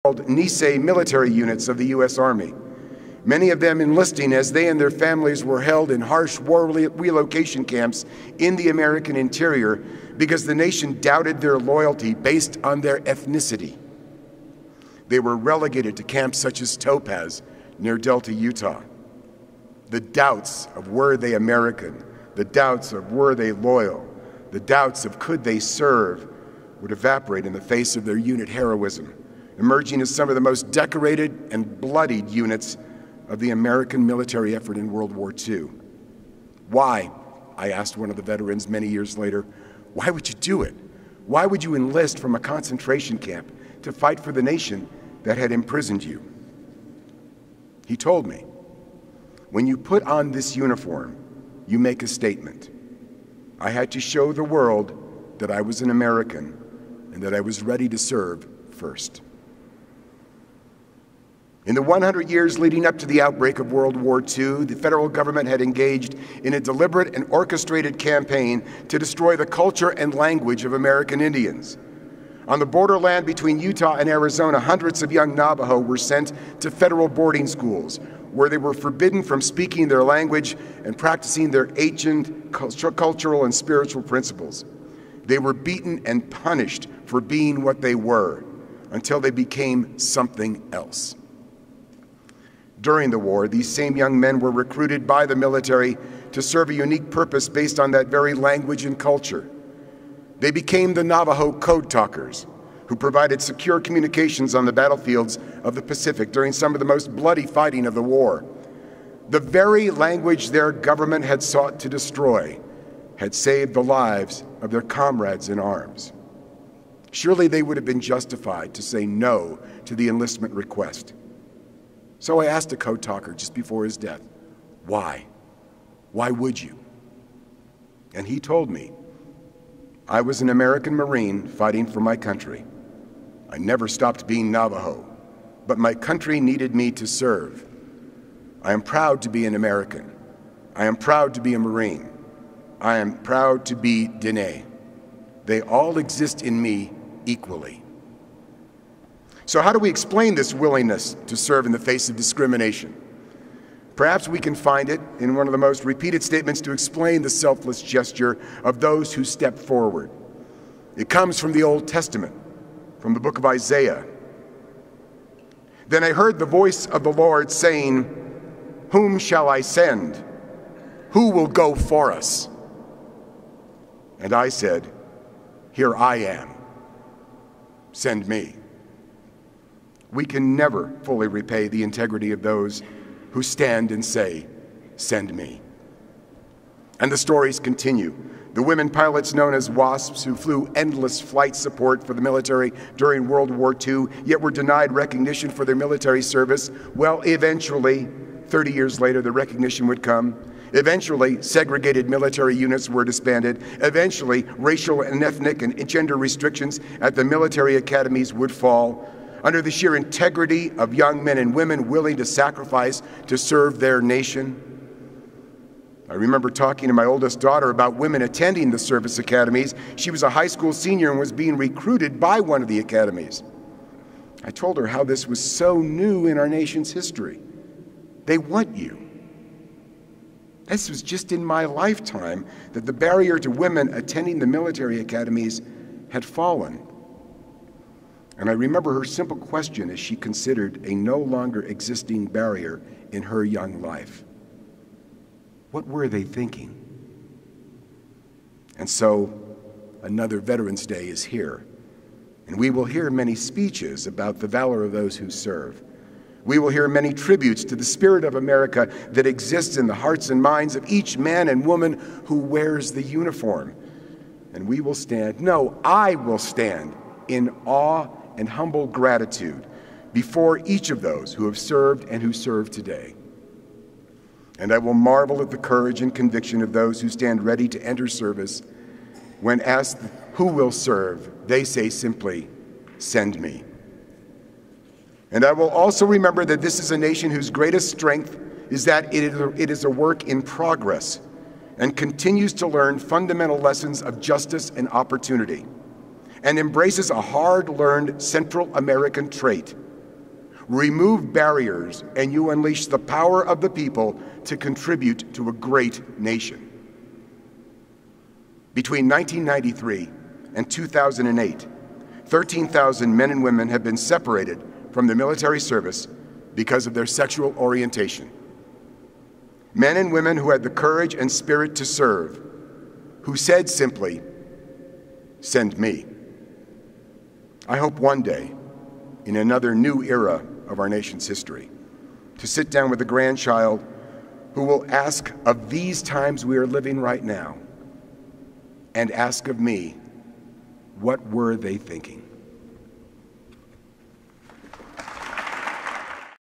called Nisei military units of the U.S. Army, many of them enlisting as they and their families were held in harsh war relocation camps in the American interior because the nation doubted their loyalty based on their ethnicity. They were relegated to camps such as Topaz near Delta, Utah. The doubts of were they American, the doubts of were they loyal, the doubts of could they serve would evaporate in the face of their unit heroism, emerging as some of the most decorated and bloodied units of the American military effort in World War II. Why, I asked one of the veterans many years later, why would you do it? Why would you enlist from a concentration camp to fight for the nation that had imprisoned you? He told me, when you put on this uniform, you make a statement. I had to show the world that I was an American and that I was ready to serve first. In the 100 years leading up to the outbreak of World War II, the federal government had engaged in a deliberate and orchestrated campaign to destroy the culture and language of American Indians. On the borderland between Utah and Arizona, hundreds of young Navajo were sent to federal boarding schools, where they were forbidden from speaking their language and practicing their ancient cultural and spiritual principles. They were beaten and punished for being what they were until they became something else. During the war, these same young men were recruited by the military to serve a unique purpose based on that very language and culture. They became the Navajo code talkers, who provided secure communications on the battlefields of the Pacific during some of the most bloody fighting of the war. The very language their government had sought to destroy had saved the lives of their comrades in arms. Surely they would have been justified to say no to the enlistment request. So I asked a code talker just before his death, why? Why would you? And he told me, I was an American Marine fighting for my country. I never stopped being Navajo, but my country needed me to serve. I am proud to be an American. I am proud to be a Marine. I am proud to be Dene. They all exist in me equally. So how do we explain this willingness to serve in the face of discrimination? Perhaps we can find it in one of the most repeated statements to explain the selfless gesture of those who step forward. It comes from the Old Testament, from the book of Isaiah. Then I heard the voice of the Lord saying, "Whom shall I send? Who will go for us?" And I said, "Here I am. Send me." We can never fully repay the integrity of those who stand and say, "Send me." And the stories continue. The women pilots known as WASPs who flew endless flight support for the military during World War II, yet were denied recognition for their military service. Well, eventually, 30 years later, the recognition would come. Eventually, segregated military units were disbanded. Eventually, racial and ethnic and gender restrictions at the military academies would fall. Under the sheer integrity of young men and women willing to sacrifice to serve their nation. I remember talking to my oldest daughter about women attending the service academies. She was a high school senior and was being recruited by one of the academies. I told her how this was so new in our nation's history. They want you. This was just in my lifetime that the barrier to women attending the military academies had fallen. And I remember her simple question as she considered a no longer existing barrier in her young life. What were they thinking? And so, another Veterans Day is here, and we will hear many speeches about the valor of those who serve. We will hear many tributes to the spirit of America that exists in the hearts and minds of each man and woman who wears the uniform. And we will stand, no, I will stand in awe and humble gratitude before each of those who have served and who serve today. And I will marvel at the courage and conviction of those who stand ready to enter service. When asked who will serve, they say simply, "Send me." And I will also remember that this is a nation whose greatest strength is that it is a work in progress and continues to learn fundamental lessons of justice and opportunity, and embraces a hard-learned Central American trait, Remove barriers, and you unleash the power of the people to contribute to a great nation. Between 1993 and 2008, 13,000 men and women have been separated from the military service because of their sexual orientation. Men and women who had the courage and spirit to serve, who said simply, "Send me." I hope one day, in another new era of our nation's history, to sit down with a grandchild who will ask of these times we are living right now, and ask of me, what were they thinking?